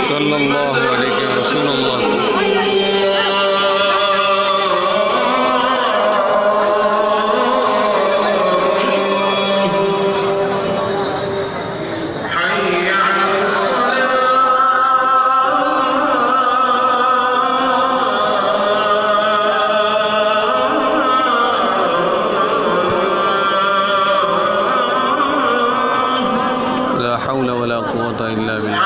صلى الله عليه رسول الله. لا حول ولا قوة إلا بالله.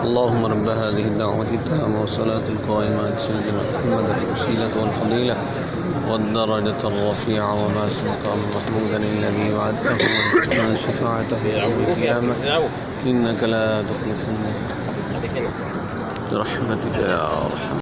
اللهم رب هذه الدعوة التامة والصلاة القائمة سيدنا محمد الوسيلة والفضيلة والدرجة الرفيعة وما مقام محمودا الذي وعدته من شفاعته يوم القيامة إنك لا تخلف الميعاد برحمتك يا أرحم